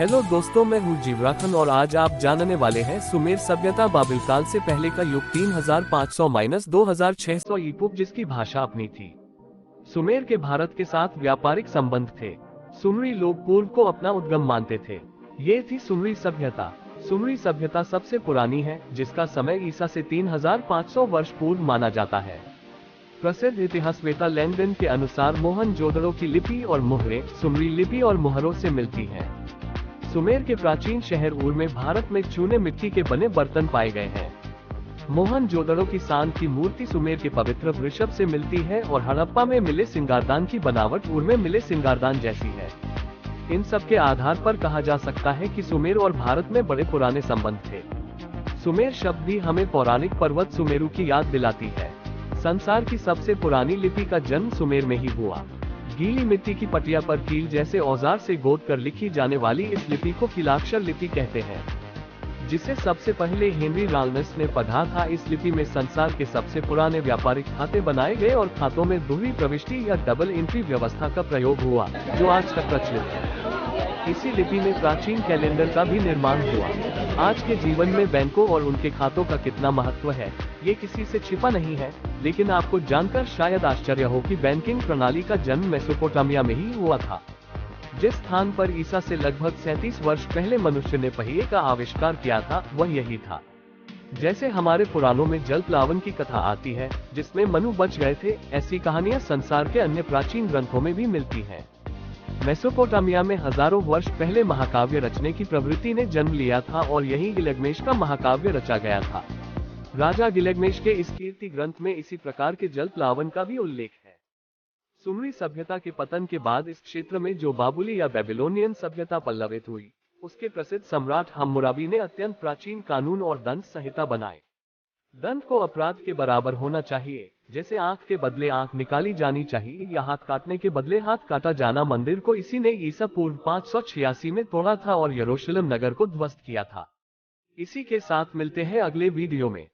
Hello दोस्तों, मैं हूँ जीवराखन और आज आप जानने वाले हैं सुमेर सभ्यता बाबिल काल से पहले का युग 3500-2600 ईपू जिसकी भाषा अपनी थी। सुमेर के भारत के साथ व्यापारिक संबंध थे। सुमरी लोग पूर्व को अपना उद्गम मानते थे। ये थी सुमरी सभ्यता। सुमरी सभ्यता सबसे पुरानी है, जिसका समय ईसा से 3500 वर्ष पूर्व माना जाता है। प्रसिद्ध इतिहासवेता लैंगडन के अनुसार मोहनजोदड़ो की लिपि और मुहरें सुमरी लिपि और मुहरों से मिलती हैं। सुमेर के प्राचीन शहर ऊर में भारत में चूने मिट्टी के बने बर्तन पाए गए हैं। मोहनजोदड़ो की सांड की मूर्ति सुमेर के पवित्र वृषभ से मिलती है और हड़प्पा में मिले सिंगारदान की बनावट ऊर में मिले सिंगारदान जैसी है। इन सब के आधार पर कहा जा सकता है कि सुमेर और भारत में बड़े पुराने संबंध थे। सुमेर शब्द भी हमें पौराणिक पर्वत सुमेरु की याद दिलाती है। संसार की सबसे पुरानी लिपि का जन्म सुमेर में ही हुआ। गीली मिट्टी की पटिया पर कील जैसे औजार से गोद कर लिखी जाने वाली इस लिपि को कीलाक्षर लिपि कहते हैं, जिसे सबसे पहले हेनरी राल्नस ने पढ़ा था। इस लिपि में संसार के सबसे पुराने व्यापारिक खाते बनाए गए और खातों में दोहरी प्रविष्टि या डबल एंट्री व्यवस्था का प्रयोग हुआ, जो आज तक प्रचलित है। इसी लिपि में प्राचीन कैलेंडर का भी निर्माण हुआ। आज के जीवन में बैंकों और उनके खातों का कितना महत्व है, ये किसी से छिपा नहीं है, लेकिन आपको जानकर शायद आश्चर्य हो कि बैंकिंग प्रणाली का जन्म मेसोपोटामिया में ही हुआ था। जिस स्थान पर ईसा से लगभग 37 वर्ष पहले मनुष्य ने पहिए का आविष्कार किया था, वह यही था। जैसे हमारे पुराणों में जल प्लावन की कथा आती है, जिसमें मनु बच गए थे, ऐसी कहानियां संसार के अन्य प्राचीन ग्रंथों में भी मिलती हैं। मेसोपोटामिया में हजारों वर्ष पहले महाकाव्य रचने की प्रवृत्ति ने जन्म लिया था और यही गिलगमेश का महाकाव्य रचा गया था। राजा गिलगमेश के इस कीर्ति ग्रंथ में इसी प्रकार के जल प्लावन का भी उल्लेख है। सुमरी सभ्यता के पतन के बाद इस क्षेत्र में जो बाबुली या बेबीलोनियन सभ्यता पल्लवित हुई, उसके प्रसिद्ध सम्राट हम्मुराबी ने अत्यंत प्राचीन कानून और दंड संहिता बनाए। दंड को अपराध के बराबर होना चाहिए, जैसे आंख के बदले आंख निकाली जानी चाहिए या हाथ काटने के बदले हाथ काटा जाना। मंदिर को इसी ने ईसा पूर्व 586 में तोड़ा था और यरूशलेम नगर को ध्वस्त किया था। इसी के साथ मिलते हैं अगले वीडियो में।